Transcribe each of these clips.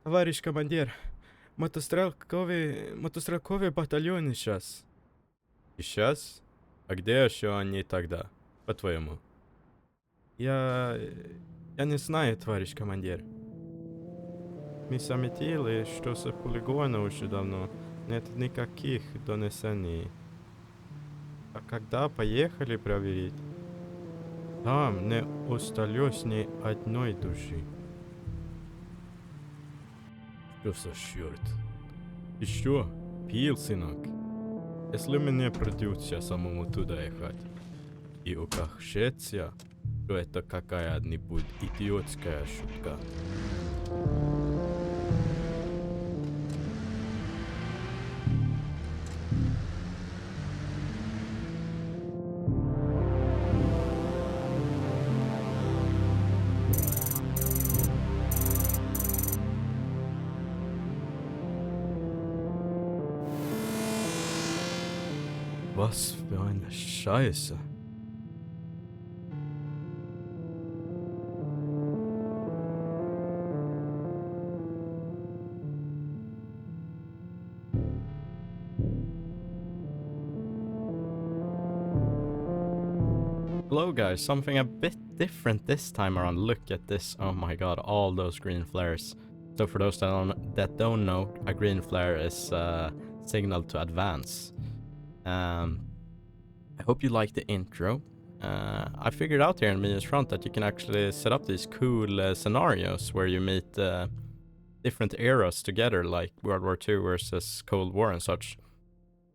Товарищ командир, мотострелковый батальон сейчас. Сейчас? А где еще они тогда, по-твоему? Я не знаю, товарищ командир. Мы заметили, что с полигона уже давно нет никаких донесений. А когда поехали проверить, там не осталось ни одной души. Что за черт? Ты что, пил, сынок? Если мне придется самому туда ехать и окажется, что это какая-нибудь идиотская шутка. Was für eine Scheiße. Hello guys, something a bit different this time around. Look at this, oh my god, all those green flares. So for those that don't know, a green flare is a signal to advance. I hope you like the intro. I figured out here in Mia's front that you can actually set up these cool scenarios where you meet different eras together, like World War II versus Cold War and such.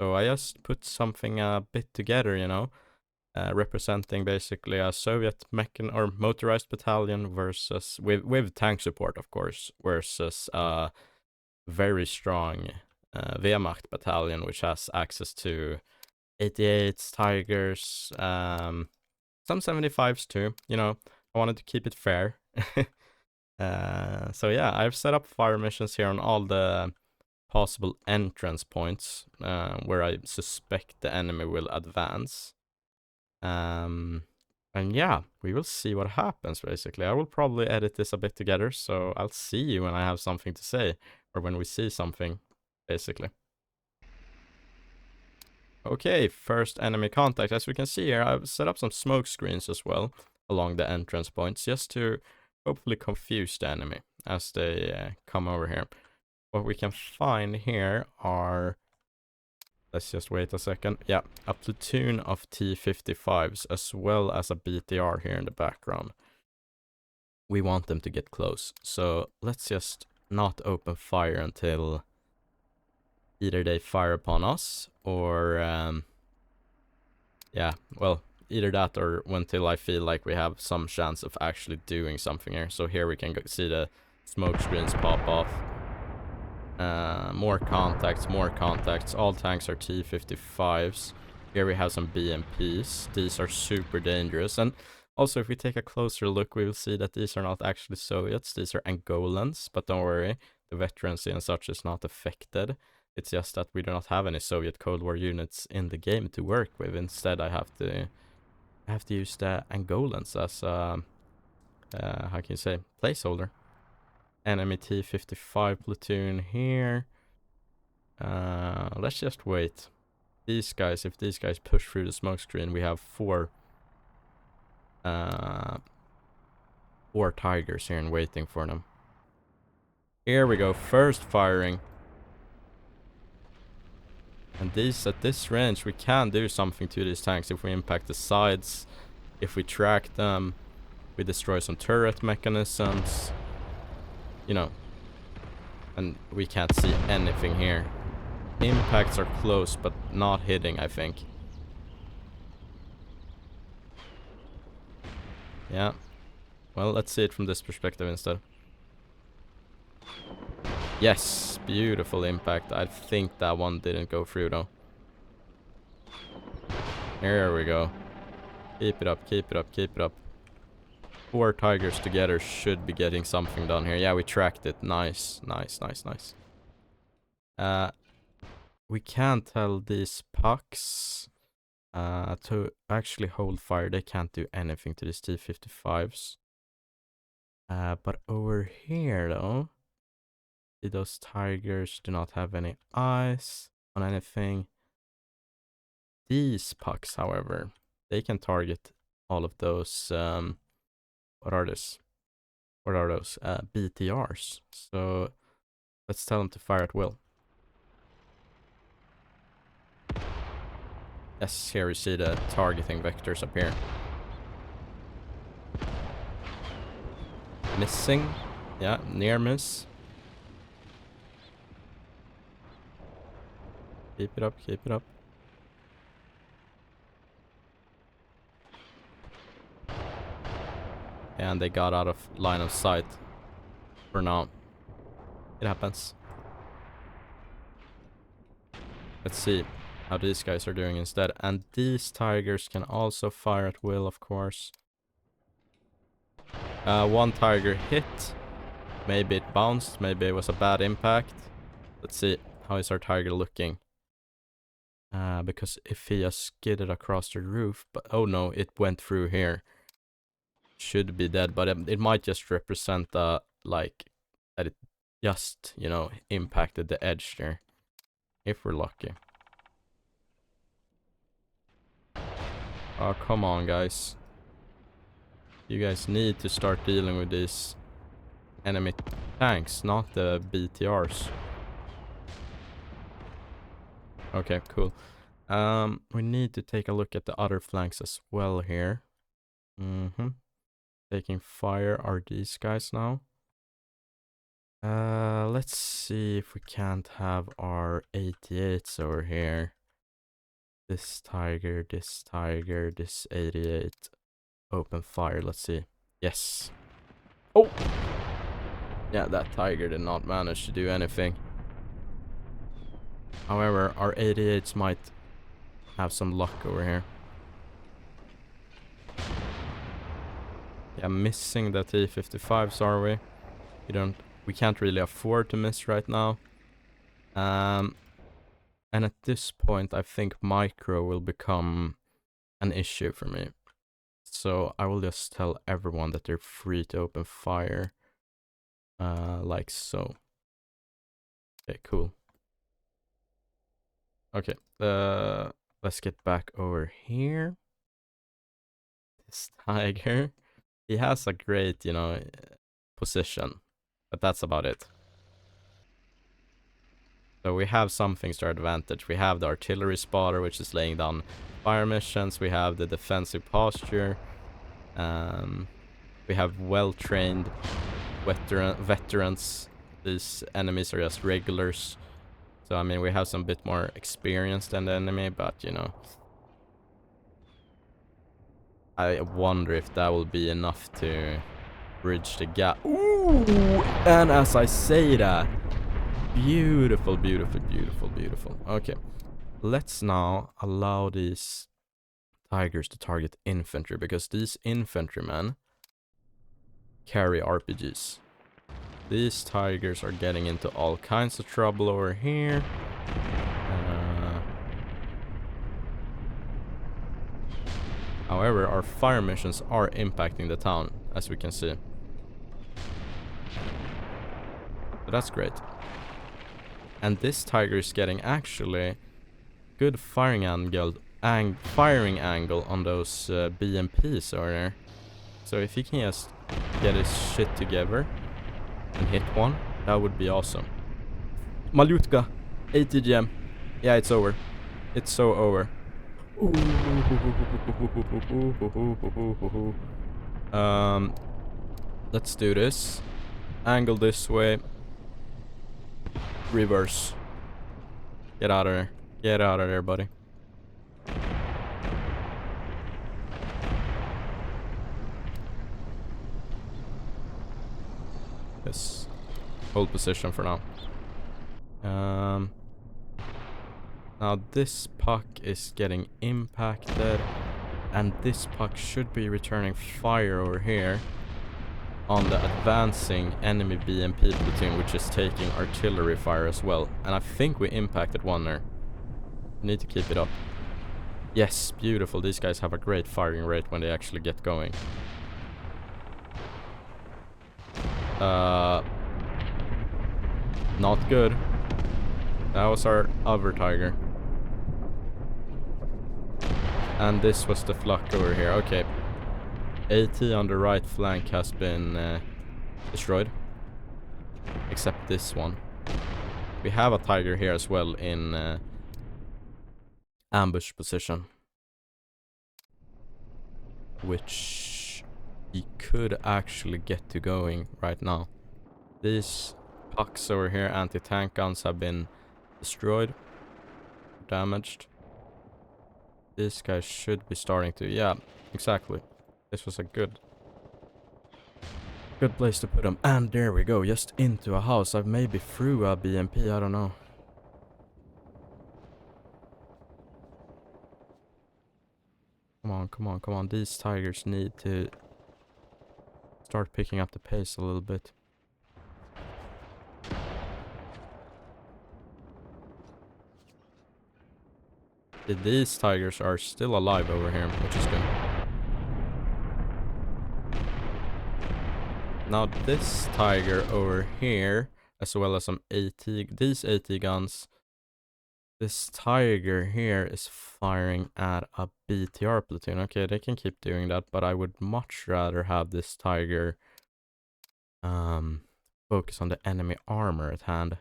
So I just put something a bit together, you know, representing basically a Soviet motorized battalion versus with tank support, of course, versus a very strong Wehrmacht battalion, which has access to 88s, Tigers, some 75s too. You know, I wanted to keep it fair. So yeah, I've set up fire missions here on all the possible entrance points where I suspect the enemy will advance. And yeah, we will see what happens basically. I will probably edit this a bit together, so I'll see you when I have something to say, or when we see something, basically. Okay, first enemy contact. As we can see here, I've set up some smoke screens as well along the entrance points, just to hopefully confuse the enemy as they come over here. What we can find here are, let's just wait a second. Yeah, a platoon of T-55s as well as a BTR here in the background. We want them to get close, so let's just not open fire until either they fire upon us or yeah, well, either that or until I feel like we have some chance of actually doing something here. So here we can see the smoke screens pop off. More contacts. All tanks are T-55s. Here we have some BMPs. These are super dangerous. And also, if we take a closer look, we will see that these are not actually Soviets. These are Angolans. But don't worry, the veterancy and such is not affected. It's just that we do not have any Soviet Cold War units in the game to work with. Instead, I have to use the Angolans as how can you say, placeholder. Enemy T-55 platoon here. Let's just wait. These guys, if these guys push through the smoke screen, we have four Tigers here and waiting for them. Here we go, first firing. And these, at this range, we can do something to these tanks if we impact the sides, if we track them, we destroy some turret mechanisms, you know. And we can't see anything here. Impacts are close, but not hitting, I think. Yeah. Well, let's see it from this perspective instead. Yes, beautiful impact. I think that one didn't go through though. Here we go. Keep it up, keep it up, keep it up. 4 Tigers together should be getting something done here. Yeah, we tracked it. Nice, nice, nice, nice. we can tell these pucks to actually hold fire. They can't do anything to these T-55s. But over here, though, those tigers do not have any eyes on anything. These pucks, however, they can target all of those, what are this? What are those? BTRs. So let's tell them to fire at will. Yes, here we see the targeting vectors up here. Missing. Yeah, near miss. Keep it up, keep it up. And they got out of line of sight. For now. It happens. Let's see how these guys are doing instead. And these tigers can also fire at will, of course. One tiger hit. Maybe it bounced. Maybe it was a bad impact. Let's see. How is our tiger looking? Because if he just skidded across the roof, but oh no, it went through here. Should be dead, but it might just represent like that it just, you know, impacted the edge there. If we're lucky. Oh, come on, guys. You guys need to start dealing with these enemy tanks, not the BTRs. Okay, cool. We need to take a look at the other flanks as well here. Taking fire are these guys now. Let's see if we can't have our 88s over here. This tiger, this 88. Open fire, let's see. Yes. Oh! Yeah, that tiger did not manage to do anything. However, our 88s might have some luck over here. Yeah, missing the T-55s, are we? We can't really afford to miss right now. And at this point, I think micro will become an issue for me. So I will just tell everyone that they're free to open fire. Like so. Okay, cool. Okay, let's get back over here. This tiger. He has a great, you know, position. But that's about it. So we have some things to our advantage. We have the artillery spotter, which is laying down fire missions. We have the defensive posture. We have well-trained veterans. These enemies are just regulars. So, I mean, we have some bit more experience than the enemy, but, you know. I wonder if that will be enough to bridge the gap. Ooh! And as I say that, beautiful, beautiful, beautiful, beautiful. Okay, let's now allow these tigers to target infantry, because these infantrymen carry RPGs. These tigers are getting into all kinds of trouble over here. However, our fire missions are impacting the town, as we can see. So that's great. And this tiger is getting actually good firing angle on those BMPs over there. So if he can just get his shit together and hit one, that would be awesome. Malutka, 80 gem. Yeah, it's over. It's so over. Let's do this. Angle this way. Reverse. Get out of there. Get out of there, buddy. Yes. Hold position for now. Now this puck is getting impacted, and this puck should be returning fire over here on the advancing enemy BMP platoon, which is taking artillery fire as well. And I think we impacted one there. You need to keep it up. Yes, beautiful. These guys have a great firing rate when they actually get going. Not good. That was our other tiger. And this was the flak over here. Okay. AT on the right flank has been destroyed. Except this one. We have a tiger here as well in ambush position. Which he could actually get to going right now. These pucks over here, anti-tank guns, have been destroyed. Damaged. These guys should be starting to... Yeah, exactly. This was a good place to put them. And there we go, just into a house. I've maybe through a BMP, I don't know. Come on, come on, come on. These tigers need to start picking up the pace a little bit. These tigers are still alive over here, which is good. Now this tiger over here, as well as some these AT guns. This tiger here is firing at a BTR platoon. Okay, they can keep doing that, but I would much rather have this tiger focus on the enemy armor at hand.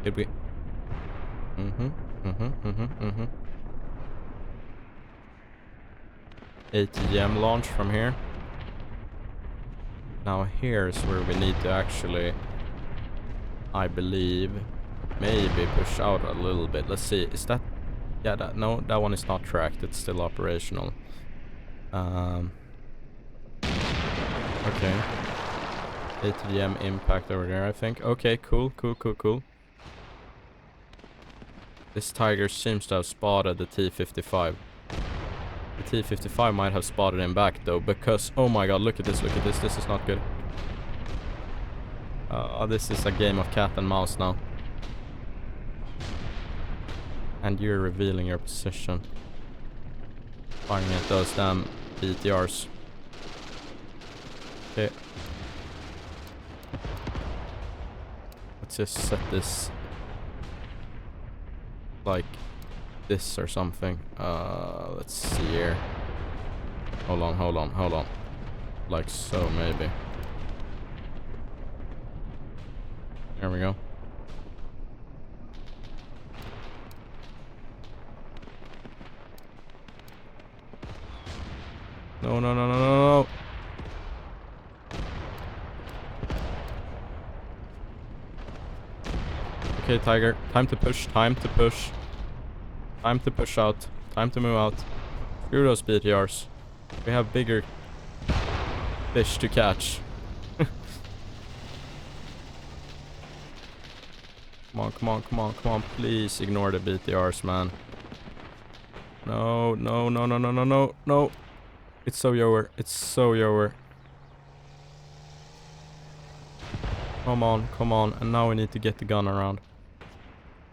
Did we? ATGM launch from here. Now here's where we need to actually, I believe, maybe push out a little bit. Let's see, is that... Yeah, no, that one is not tracked. It's still operational. Okay. ATGM impact over there, I think. Okay, cool. This tiger seems to have spotted the T-55. The T-55 might have spotted him back though, because... Oh my god, look at this, this is not good. This is a game of cat and mouse now. And you're revealing your position. Firing at those damn BTRs. Okay. Let's just set this like this or something. Let's see here. Hold on. Like so, maybe. There we go. No. Okay, Tiger. Time to push out. Time to move out. Screw those BTRs. We have bigger fish to catch. Come on. Please ignore the BTRs, man. No. It's so Yower. Come on. And now we need to get the gun around.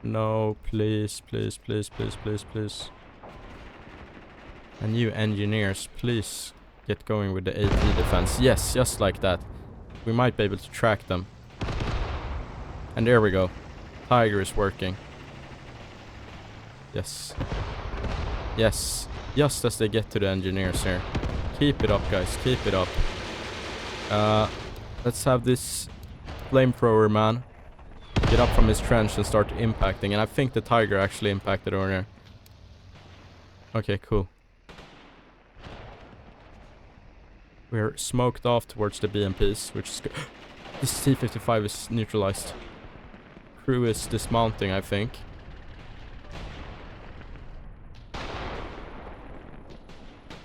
No, please. And you engineers, please get going with the AT defense. Yes, just like that. We might be able to track them. And there we go. Tiger is working. Yes. Just as they get to the engineers here. Keep it up, guys. Keep it up. Let's have this flamethrower man get up from his trench and start impacting. And I think the Tiger actually impacted over there. Okay, cool. We're smoked off towards the BMPs, which is good. This T-55 is neutralized. Crew is dismounting, I think.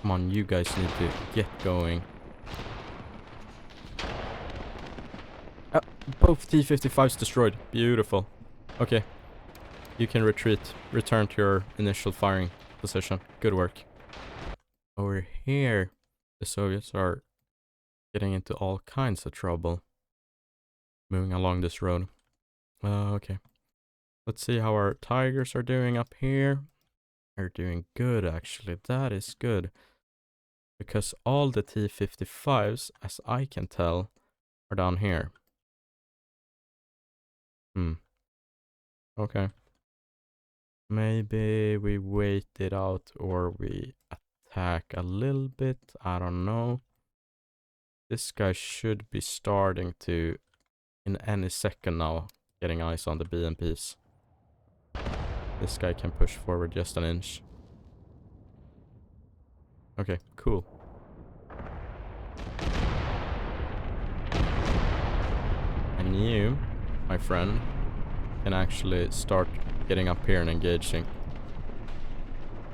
Come on, you guys need to get going. Both T-55s destroyed. Beautiful. Okay. You can retreat. Return to your initial firing position. Good work. Over here, the Soviets are getting into all kinds of trouble. moving along this road. Okay. Let's see how our tigers are doing up here. They're doing good, actually. That is good. Because all the T-55s, as I can tell, are down here. Okay. Maybe we wait it out or we attack a little bit. I don't know. This guy should be starting to, in any second now, getting eyes on the BMPs. This guy can push forward just an inch. Okay, cool. And you, my friend, can actually start getting up here and engaging.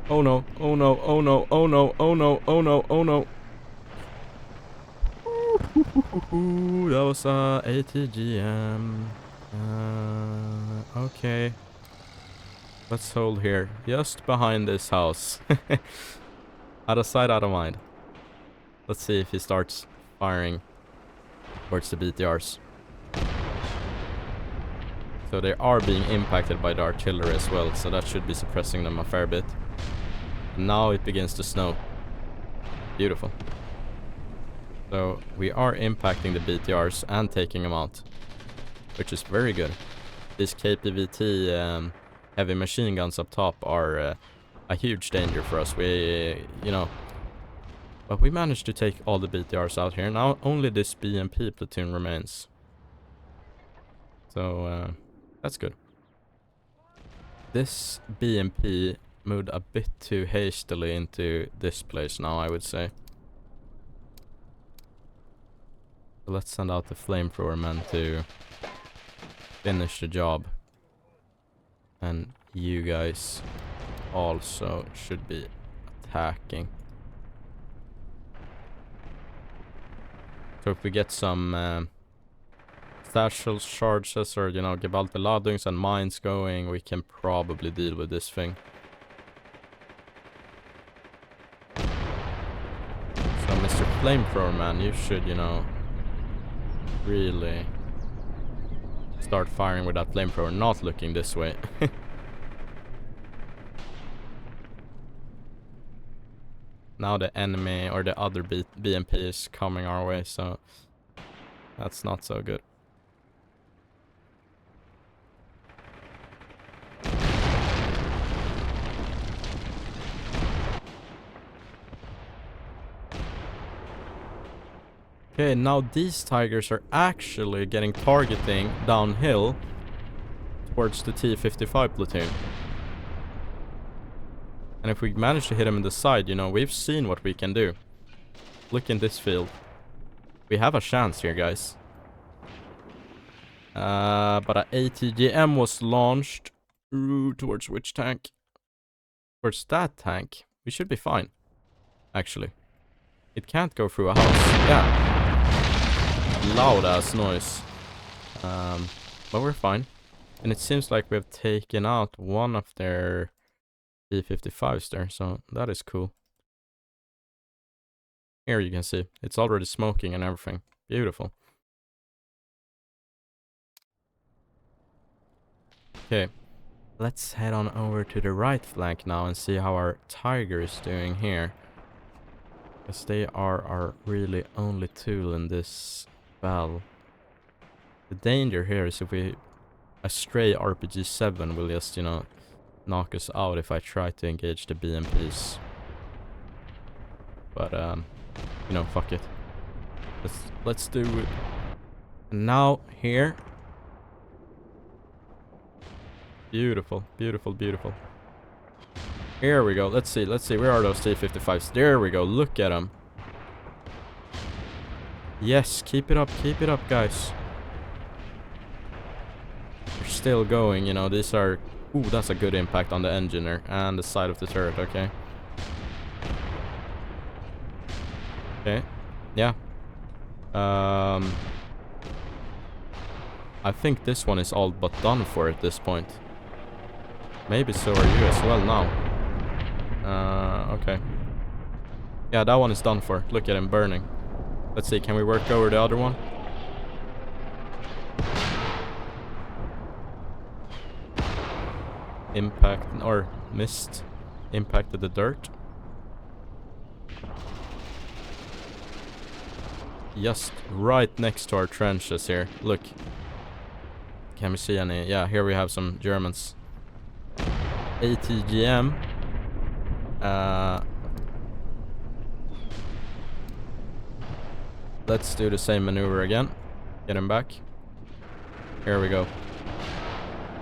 Oh no, oh no, oh no, oh no, oh no, oh no, oh no. Ooh, that was ATGM. Okay. Let's hold here, just behind this house. Out of sight, out of mind. Let's see if he starts firing towards the BTRs. So they are being impacted by the artillery as well, so that should be suppressing them a fair bit. And now it begins to snow. Beautiful. So we are impacting the BTRs and taking them out, which is very good. These KPVT heavy machine guns up top are a huge danger for us. We, but we managed to take all the BTRs out here. Now only this BMP platoon remains. So that's good. This BMP moved a bit too hastily into this place now, I would say. So let's send out the flamethrower men to finish the job. And you guys also should be attacking. So if we get some satchel charges or, Gewaltbeladungs and mines going, we can probably deal with this thing. So Mr. Flamethrower man, you should, really start firing with that flamethrower, not looking this way. Now the enemy or the other BMP is coming our way, so that's not so good. Okay, now these tigers are actually getting targeting downhill towards the T-55 platoon. And if we manage to hit them in the side, we've seen what we can do. Look in this field. We have a chance here, guys. But an ATGM was launched. Ooh, towards which tank? Towards that tank. We should be fine, actually. It can't go through a house. Yeah. Loud ass noise. But we're fine. And it seems like we've taken out one of their T-55s there, so that is cool. Here you can see, it's already smoking and everything. Beautiful. Okay, let's head on over to the right flank now and see how our tiger is doing here. Because they are our really only tool in this battle. The danger here is if a stray RPG-7 will just, knock us out if I try to engage the BMPs. But, fuck it. Let's do it. And now, here. Beautiful, beautiful, beautiful. Here we go. Let's see. Where are those T-55s? There we go. Look at them. Yes, keep it up, guys. They're still going, these are... Ooh, that's a good impact on the engine there. And the side of the turret, okay. Okay, yeah. I think this one is all but done for at this point. Maybe so are you as well now. Okay. Yeah, that one is done for. Look at him burning. Let's see, can we work over the other one? impact or missed impacted the dirt. Just right next to our trenches here. Look. Can we see any? Yeah, here we have some Germans. ATGM. Let's do the same maneuver again. Get him back. Here we go.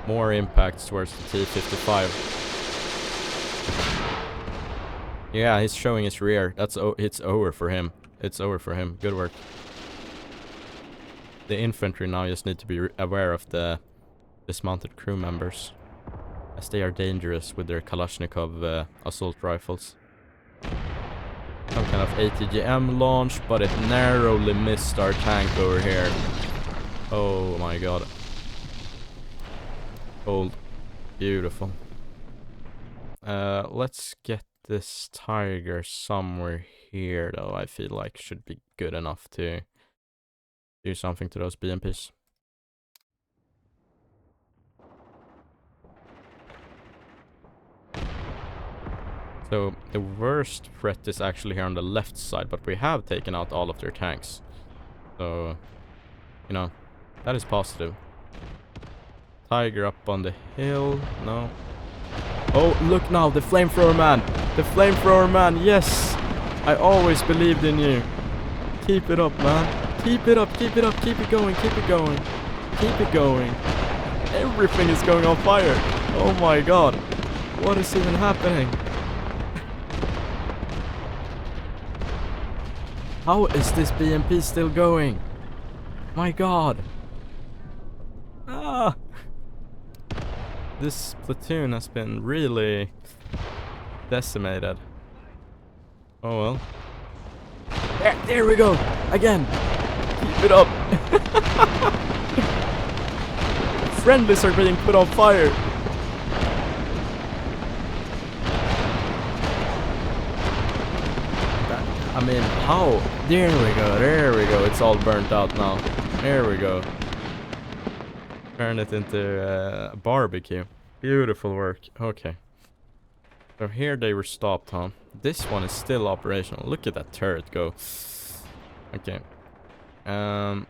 More impacts towards the T-55. Yeah, he's showing his rear. It's over for him. It's over for him. Good work. The infantry now just need to be aware of the dismounted crew members, as they are dangerous with their Kalashnikov assault rifles. Some kind of ATGM launch, but it narrowly missed our tank over here. Oh my god. Cold. Beautiful. Let's get this Tiger somewhere here, though. I feel like should be good enough to do something to those BMPs. So the worst threat is actually here on the left side, but we have taken out all of their tanks. So, you know, that is positive. Tiger up on the hill. No. Oh, look now, the flamethrower man. The flamethrower man, yes. I always believed in you. Keep it up, man. Keep it up, keep it up, keep it going, keep it going. Keep it going. Everything is going on fire. Oh my god. What is even happening? How is this BMP still going? My god. Ah. This platoon has been really decimated. Oh well. There we go. Again. Keep it up. Friendlies are being put on fire. I mean, how? There we go, there we go. It's all burnt out now. There we go. Turn it into a barbecue. Beautiful work. Okay. So here they were stopped, huh? This one is still operational. Look at that turret go. Okay. Oh,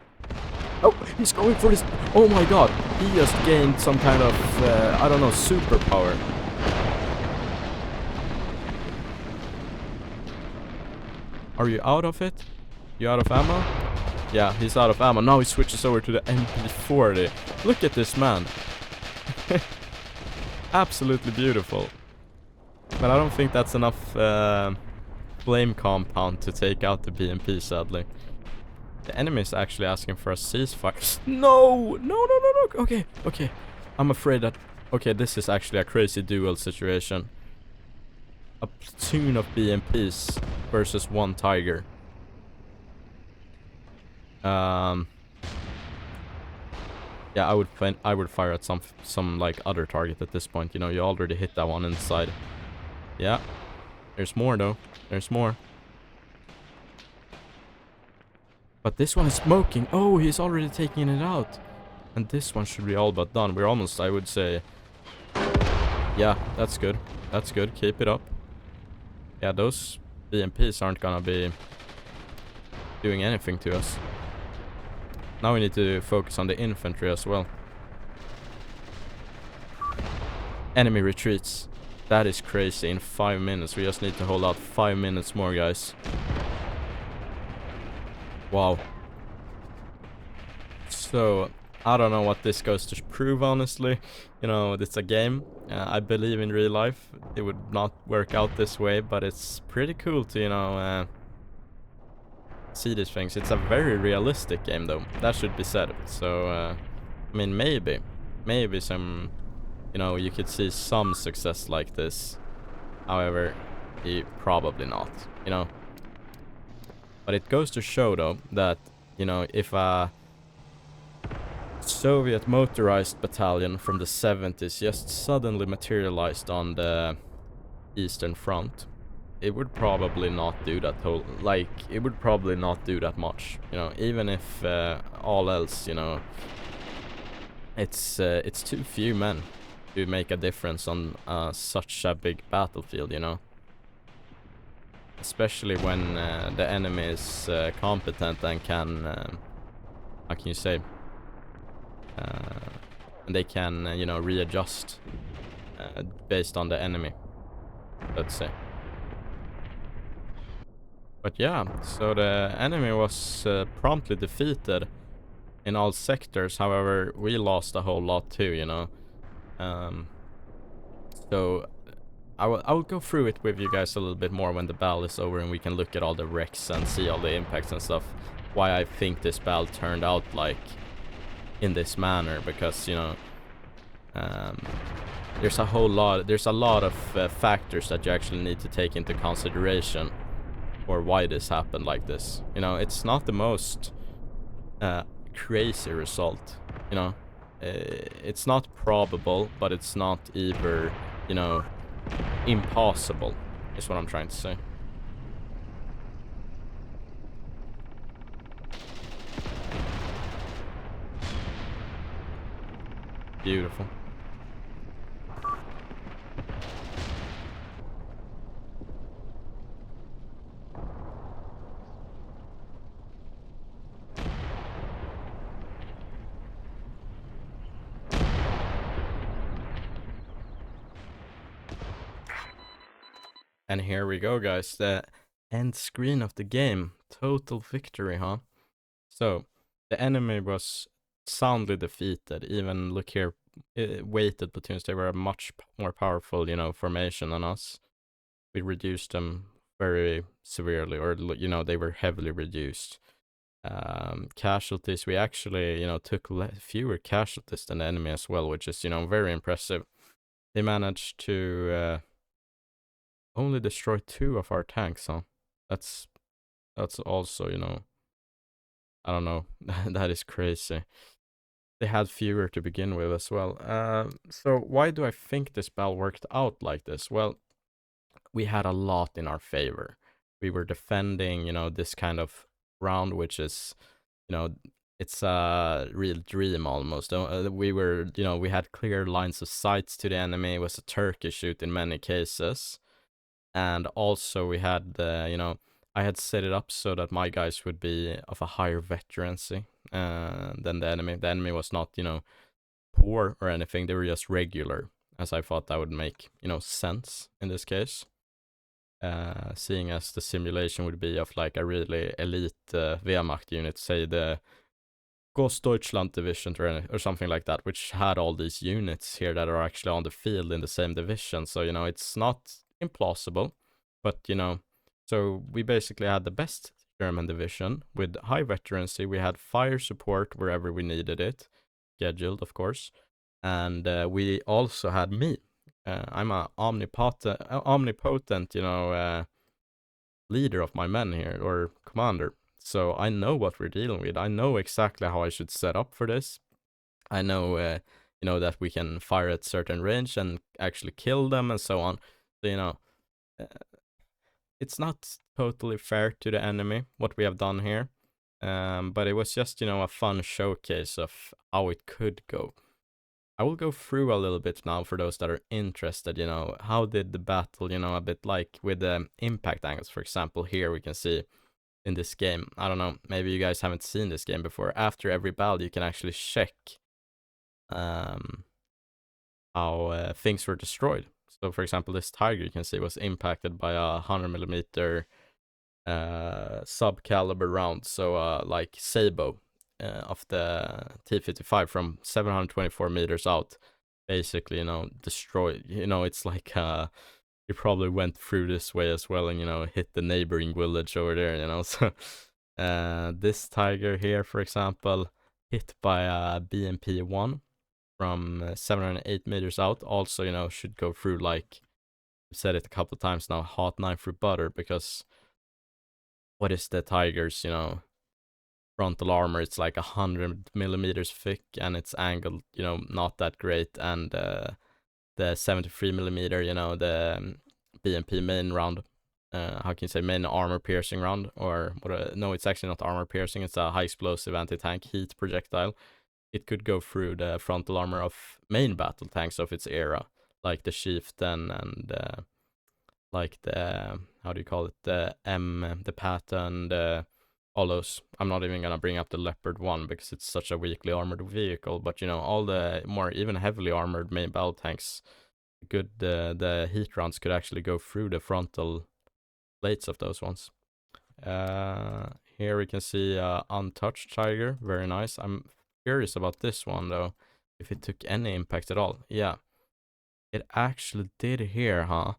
he's going for this. Oh my god. He just gained some kind of, I don't know, superpower. Are you out of it? You out of ammo? Yeah, he's out of ammo. Now he switches over to the MP40. Look at this man. Absolutely beautiful. But I don't think that's enough flame compound to take out the BMP, sadly. The enemy is actually asking for a ceasefire. No! No, no, no, no! Okay, okay. I'm afraid that... Okay, this is actually a crazy duel situation. A platoon of BMPs versus one Tiger. Yeah, I would fire at some like other target at this point. You know, you already hit that one inside. Yeah. There's more though. There's more. But this one is smoking. Oh, he's already taking it out. And this one should be all but done. We're almost, I would say. Yeah, that's good. That's good. Keep it up. Yeah, those BMPs aren't gonna be doing anything to us. Now we need to focus on the infantry as well. Enemy retreats. That is crazy. In 5 minutes. We just need to hold out 5 minutes more, guys. Wow. So, I don't know what this goes to prove, honestly. You know, it's a game. I believe in real life it would not work out this way, but it's pretty cool to, you know, see these things. It's a very realistic game, though. That should be said. So, I mean, maybe some, you know, you could see some success like this. However, probably not, you know. But it goes to show, though, that, you know, if a Soviet motorized battalion from the 70s just suddenly materialized on the Eastern Front, it would probably not do that whole, like, it would probably not do that much, you know, even if all else, you know, it's too few men. to make a difference on such a big battlefield, you know. Especially when the enemy is competent and can, how can you say, and they can, you know, readjust based on the enemy, let's say. But yeah, so the enemy was promptly defeated in all sectors. However, we lost a whole lot too, you know. So I will go through it with you guys a little bit more when the battle is over and we can look at all the wrecks and see all the impacts and stuff. Why I think this battle turned out like in this manner, because, you know, there's a lot of factors that you actually need to take into consideration for why this happened like this. You know, it's not the most crazy result, you know. It's not probable, but it's not either, you know, impossible, is what I'm trying to say. Beautiful. And here we go, guys. The end screen of the game. Total victory, huh? So, the enemy was soundly defeated. Even, look here, weighted platoons, they were a much more powerful, you know, formation than us. We reduced them very severely, or, you know, they were heavily reduced. Casualties, we actually, you know, took fewer casualties than the enemy as well, which is, you know, very impressive. They managed to only destroy 2 of our tanks, huh? That's also, you know, I don't know. That is crazy. They had fewer to begin with as well. So why do I think this battle worked out like this? Well, we had a lot in our favor. We were defending, you know, this kind of round, which is, you know, it's a real dream almost. We were, you know, we had clear lines of sight to the enemy. It was a turkey shoot in many cases. And also we had, you know, I had set it up so that my guys would be of a higher veterancy than the enemy. The enemy was not, you know, poor or anything. They were just regular, as I thought that would make, you know, sense in this case. Seeing as the simulation would be of like a really elite Wehrmacht unit, say the Großdeutschland division or something like that, which had all these units here that are actually on the field in the same division. So, you know, it's not implausible, but, you know, so we basically had the best German division with high veterancy. We had fire support wherever we needed it, scheduled, of course, and we also had me. I'm a omnipotent, you know, leader of my men here, or commander. So I know what we're dealing with. I know exactly how I should set up for this. I know, you know, that we can fire at certain range and actually kill them and so on. So, you know, it's not totally fair to the enemy what we have done here. But it was just, you know, a fun showcase of how it could go. I will go through a little bit now for those that are interested, you know, how did the battle, you know, a bit like with the impact angles, for example. Here we can see in this game, I don't know, maybe you guys haven't seen this game before. After every battle, you can actually check how things were destroyed. So, for example, this Tiger, you can see, was impacted by a 100mm sub-caliber round, so like Sabo of the T-55 from 724 meters out, basically, you know, destroyed. You know, it's like he probably went through this way as well and, you know, hit the neighboring village over there, you know. So this Tiger here, for example, hit by a BMP-1 from 708 meters out, also, you know, should go through, like I've said it a couple of times now, hot knife through butter, because what is the Tiger's, you know, frontal armor? It's like 100mm thick and it's angled, you know, not that great. And the 73mm, you know, the BMP main round, how can you say, main armor piercing round, or what? No, it's actually not armor piercing. It's a high explosive anti-tank heat projectile. it could go through the frontal armor of main battle tanks of its era, like the Chieftain and like the, how do you call it, the Patton, all those. I'm not even gonna bring up the Leopard 1 because it's such a weakly armored vehicle, but you know, all the more even heavily armored main battle tanks, the heat rounds could actually go through the frontal plates of those ones. Here we can see Untouched Tiger, very nice. I'm curious about this one though, if it took any impact at all. Yeah, it actually did here, huh?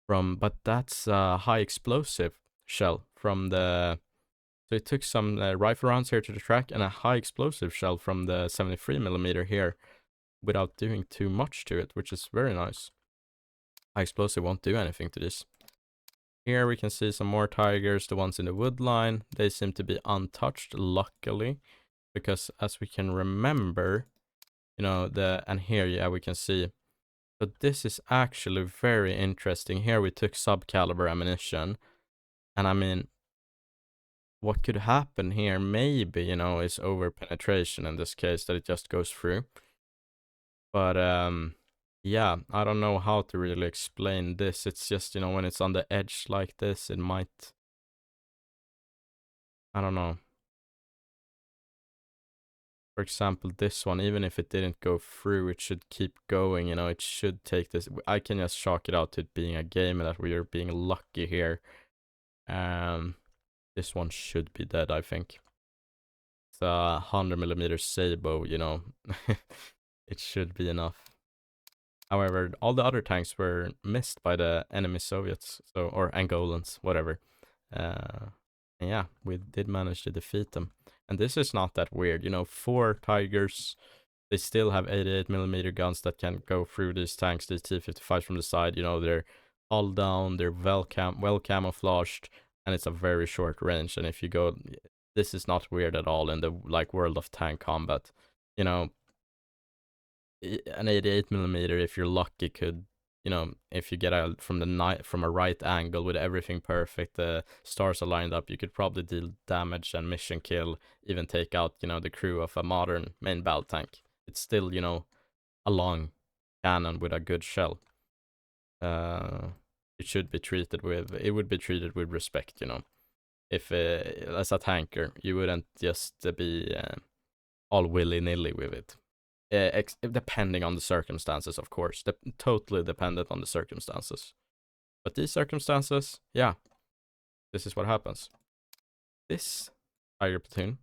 But that's a high explosive shell from the, so it took some rifle rounds here to the track and a high explosive shell from the 73mm here without doing too much to it, which is very nice. High explosive won't do anything to this. Here we can see some more tigers, the ones in the wood line. They seem to be untouched, luckily, because as we can remember, you know, and here, yeah, we can see. But this is actually very interesting. Here we took sub-caliber ammunition, and I mean, what could happen here maybe, you know, is over penetration in this case, that it just goes through. But yeah, I don't know how to really explain this. It's just, you know, when it's on the edge like this, it might, I don't know. For example, this one, even if it didn't go through, it should keep going, you know, it should take this. I can just chalk it out to it being a game that we are being lucky here. This one should be dead, I think. It's a 100mm Sabo, you know. It should be enough. However, all the other tanks were missed by the enemy Soviets, so, or Angolans, whatever. Yeah, we did manage to defeat them. And this is not that weird, you know, 4 Tigers, they still have 88mm guns that can go through these tanks, these T-55s from the side, you know, they're all down, they're well camouflaged, and it's a very short range. And if you go, this is not weird at all in the, like, world of tank combat, you know, an 88mm, if you're lucky, could, you know, if you get out from the night from a right angle with everything perfect, the stars are lined up, you could probably deal damage and mission kill, even take out, you know, the crew of a modern main battle tank. It's still, you know, a long cannon with a good shell. It should be treated with, it would be treated with respect, you know. If as a tanker, you wouldn't just be all willy-nilly with it. Depending on the circumstances, of course. Totally dependent on the circumstances. But these circumstances, yeah, this is what happens. This Tiger platoon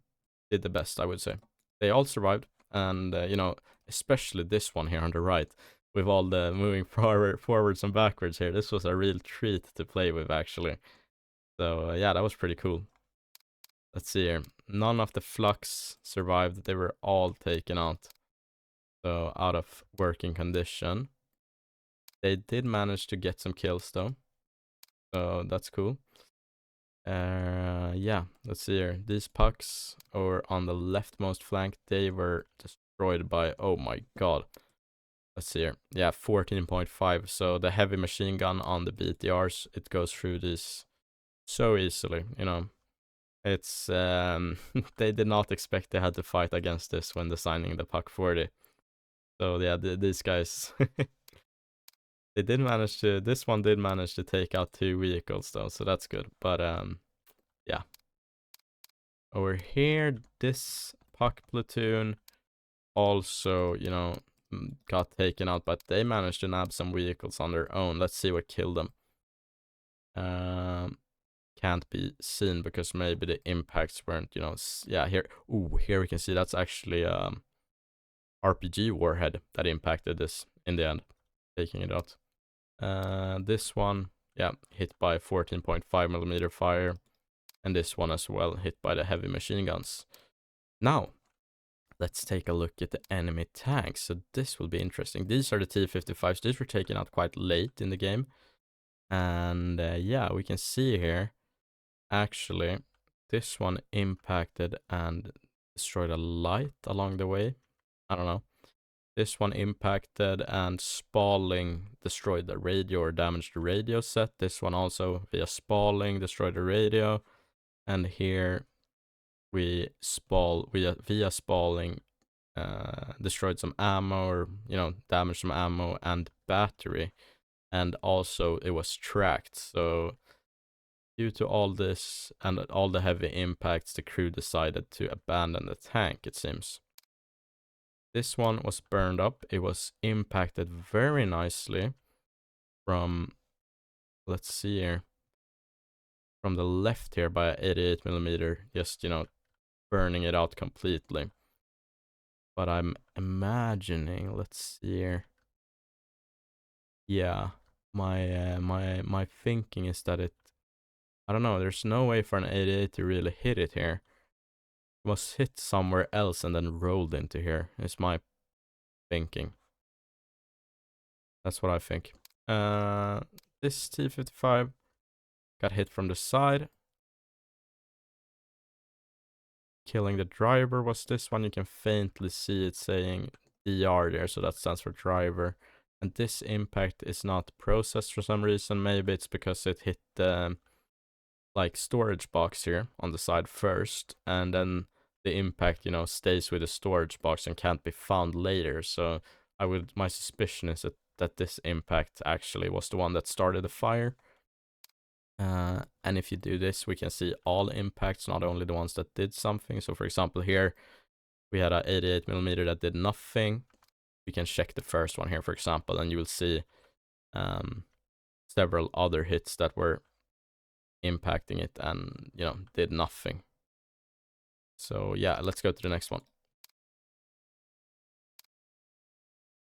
did the best, I would say. They all survived, and you know, especially this one here on the right, with all the moving forwards and backwards here. This was a real treat to play with, actually. So yeah, that was pretty cool. Let's see here. None of the flux survived. They were all taken out. So out of working condition. They did manage to get some kills though. So that's cool. Yeah, let's see here. These pucks are on the leftmost flank. They were destroyed by, oh my god. Let's see here. Yeah, 14.5. So the heavy machine gun on the BTRs, it goes through these so easily, you know. It's they did not expect they had to fight against this when designing the Puck 40. So yeah, these guys, they did manage to, this one did manage to take out 2 vehicles though, so that's good. But yeah. Over here, this Puck platoon also, you know, got taken out, but they managed to nab some vehicles on their own. Let's see what killed them. Can't be seen because maybe the impacts weren't, you know, yeah, here, ooh, here we can see that's actually RPG warhead that impacted this in the end, taking it out. This one, yeah, hit by 14.5mm fire, and this one as well, hit by the heavy machine guns. Now, let's take a look at the enemy tanks. So this will be interesting. These are the T-55s. These were taken out quite late in the game. And yeah, we can see here, actually, this one impacted and destroyed a light along the way. I don't know. This one impacted and spalling destroyed the radio or damaged the radio set. This one also via spalling destroyed the radio. And here we via spalling destroyed some ammo, or damaged some ammo and battery, and also it was tracked. So due to all this and all the heavy impacts, the crew decided to abandon the tank, it seems. This one was burned up. It was impacted very nicely from, let's see here, from the left here by 88 millimeter, just, burning it out completely. But I'm imagining, let's see here. Yeah, my thinking is that I don't know, there's no way for an 88 to really hit it here. It was hit somewhere else and then rolled into here, is my thinking. That's what I think. This T-55 got hit from the side. Killing the driver was this one. You can faintly see it saying DR there, so that stands for driver. And this impact is not processed for some reason. Maybe it's because it hit the like storage box here on the side first, and then the impact, stays with the storage box and can't be found later. So my suspicion is that this impact actually was the one that started the fire. And if you do this, we can see all impacts, not only the ones that did something. So for example, here we had a 88 millimeter that did nothing. We can check the first one here, for example, and you will see several other hits that were impacting it and, did nothing. So yeah, let's go to the next one.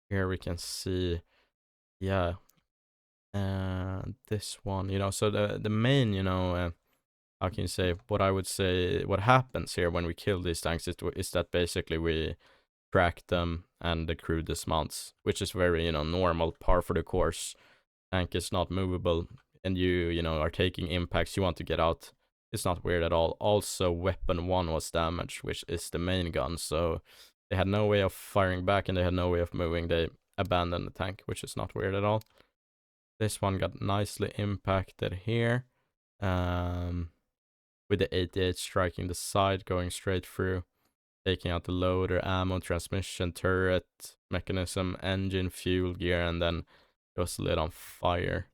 Here we can see, yeah, this one, so the main, how can you say, what I would say, what happens here when we kill these tanks is that basically we track them and the crew dismounts, which is very, normal, par for the course. Tank is not movable and you are taking impacts, you want to get out. It's not weird at all. Also, weapon 1 was damaged, which is the main gun, so they had no way of firing back and they had no way of moving. They abandoned the tank, which is not weird at all. This one got nicely impacted here, with the 88 striking the side, going straight through, taking out the loader, ammo, transmission, turret, mechanism, engine, fuel, gear, and then it was lit on fire.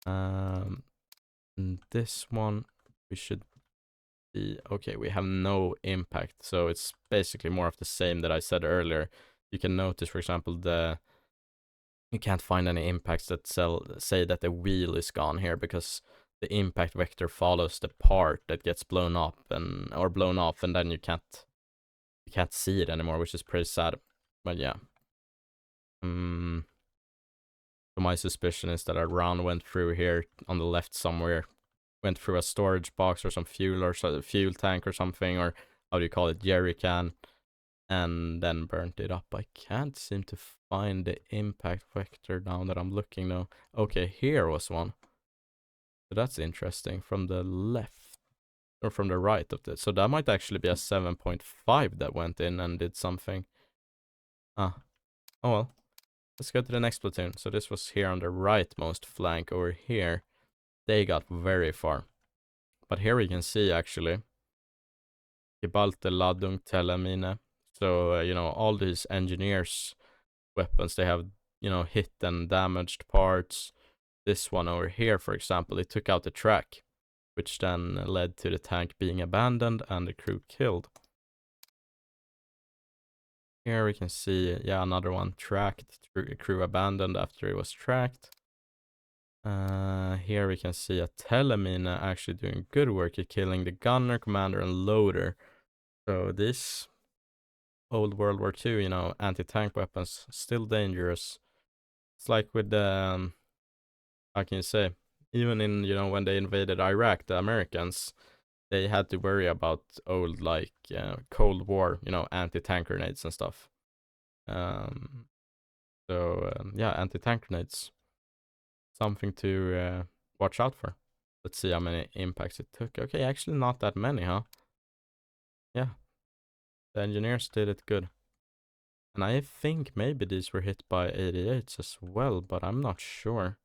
And this one, we should see, okay, we have no impact, so it's basically more of the same that I said earlier. You can notice, for example, you can't find any impacts that say that the wheel is gone here, because the impact vector follows the part that gets blown up or blown off, and then you can't see it anymore, which is pretty sad. But yeah. So my suspicion is that a round went through here on the left somewhere, went through a storage box or some fuel or fuel tank or something, or how do you call it, jerry can, and then burnt it up. I can't seem to find the impact vector now that I'm looking now. Okay, here was one. So that's interesting. From the left or from the right of this. So that might actually be a 7.5 that went in and did something. Oh well. Let's go to the next platoon. So this was here on the rightmost flank over here. They got very far. But here we can see actually Geballte Ladung Telemine. So, all these engineers' weapons, they have, hit and damaged parts. This one over here, for example, it took out the track, which then led to the tank being abandoned and the crew killed. Here we can see, yeah, another one tracked, crew abandoned after it was tracked. Here we can see a Telemine actually doing good work at killing the gunner, commander, and loader. So this old World War II, anti-tank weapons, still dangerous. It's like with the, how can you say, even in, when they invaded Iraq, the Americans, they had to worry about old, like, Cold War, anti-tank grenades and stuff. Yeah, anti-tank grenades, something to watch out for. Let's see how many impacts it took. Okay, actually not that many, huh? Yeah, the engineers did it good. And I think maybe these were hit by 88s as well, but I'm not sure.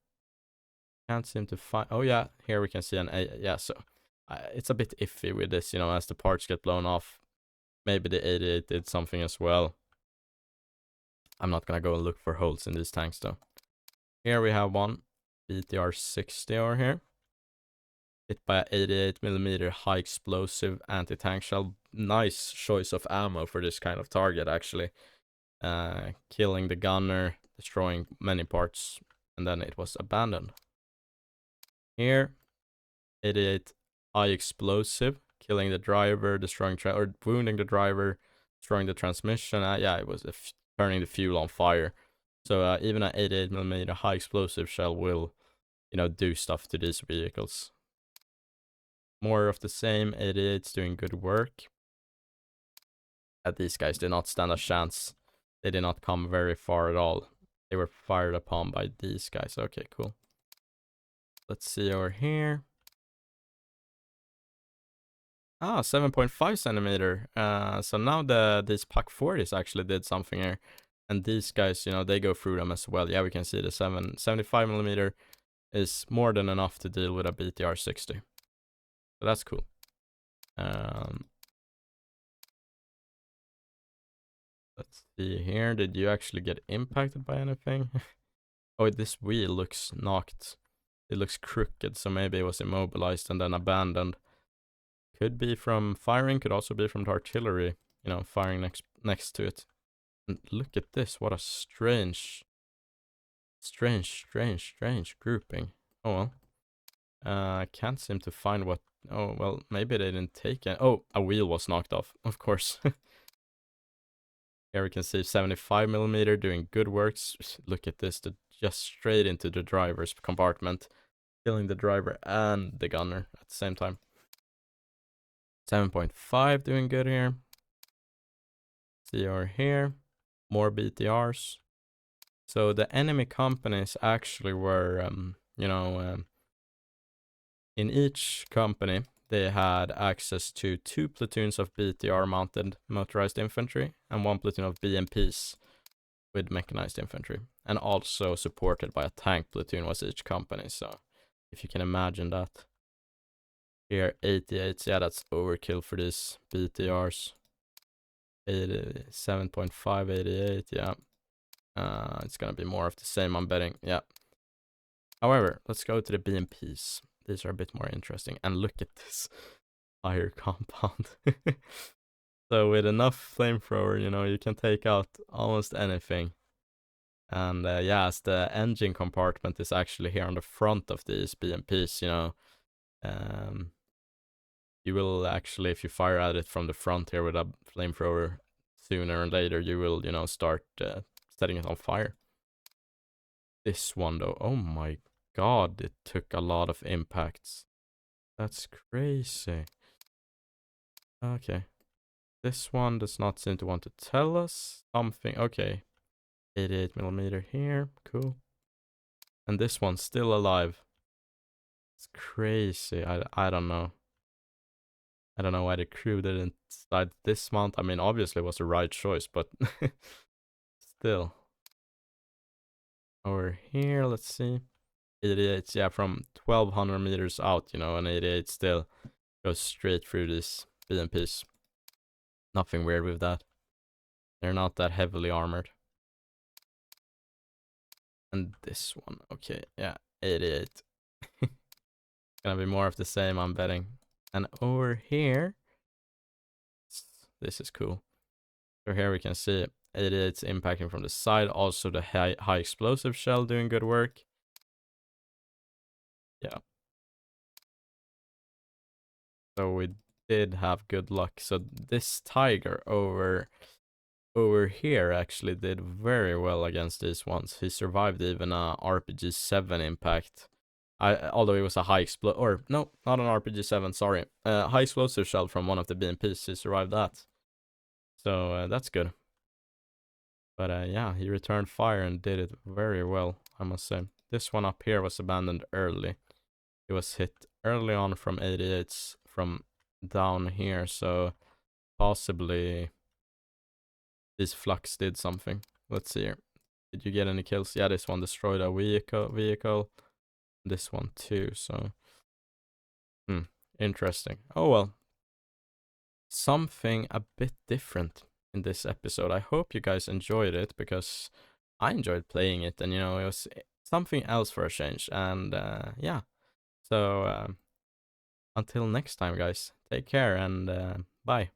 Can't seem to find. Oh yeah, here we can see an 8. Yeah, so it's a bit iffy with this, as the parts get blown off. Maybe the 88 did something as well. I'm not gonna go and look for holes in these tanks though. Here we have one BTR 60 over here. Hit by a 88mm high explosive anti-tank shell. Nice choice of ammo for this kind of target actually. Killing the gunner, destroying many parts, and then it was abandoned. Here, 88 high explosive, killing the driver, destroying or wounding the driver, destroying the transmission. Yeah, it was turning the fuel on fire. So even an 88mm high explosive shell will, do stuff to these vehicles. More of the same. 88's doing good work. These guys did not stand a chance. They did not come very far at all. They were fired upon by these guys. Okay, cool. Let's see over here. 7.5 centimeter. So now these Pak 40s actually did something here. And these guys, they go through them as well. Yeah, we can see the 75mm is more than enough to deal with a BTR 60. So that's cool. Let's see here. Did you actually get impacted by anything? Oh, this wheel looks knocked. It looks crooked, so maybe it was immobilized and then abandoned. Could be from firing, could also be from the artillery, firing next to it. And look at this, what a strange grouping. Oh well. I can't seem to find what. Oh well, maybe they didn't take it. Oh, a wheel was knocked off, of course. Here we can see 75mm doing good works. Look at this, just straight into the driver's compartment, killing the driver and the gunner at the same time. 7.5 doing good here. See over here, more BTRs. So the enemy companies actually were, in each company, they had access to 2 platoons of BTR mounted motorized infantry and 1 platoon of BMPs with mechanized infantry, and also supported by a tank platoon was each company. So if you can imagine that. Here 88s, yeah, that's overkill for these BTRs. 87.5, 88, yeah. It's gonna be more of the same, I'm betting, yeah. However, let's go to the BMPs. These are a bit more interesting. And look at this fire compound. So with enough flamethrower, you can take out almost anything. And yeah, as the engine compartment is actually here on the front of these BMPs, you will actually, if you fire at it from the front here with a flamethrower, sooner or later you will, start setting it on fire. This one though, oh my god, it took a lot of impacts. That's crazy. Okay. This one does not seem to want to tell us something. Okay. 88mm here. Cool. And this one's still alive. It's crazy. I don't know. I don't know why the crew didn't decide this month. I mean, obviously it was the right choice, but still. Over here, let's see. 88, yeah, from 1200 meters out, and 88 still goes straight through this BMPs. Nothing weird with that. They're not that heavily armored. And this one, okay, yeah, 88. Gonna be more of the same, I'm betting. And over here, this is cool. So here we can see 88's impacting from the side. Also the high explosive shell doing good work. Yeah. So we did have good luck. So this tiger over here actually did very well against these ones. He survived even a RPG 7 impact. Although it was a high or no, not an RPG 7, sorry. High explosive shell from one of the BMPs, he survived that. So that's good. But yeah, he returned fire and did it very well, I must say. This one up here was abandoned early. It was hit early on from 88s from down here, so possibly this flux did something. Let's see here. Did you get any kills? Yeah, this one destroyed a vehicle. This one too, so interesting. Oh well. something a bit different in this episode. I hope you guys enjoyed it because I enjoyed playing it, and it was something else for a change. And yeah, so until next time, guys, take care and bye.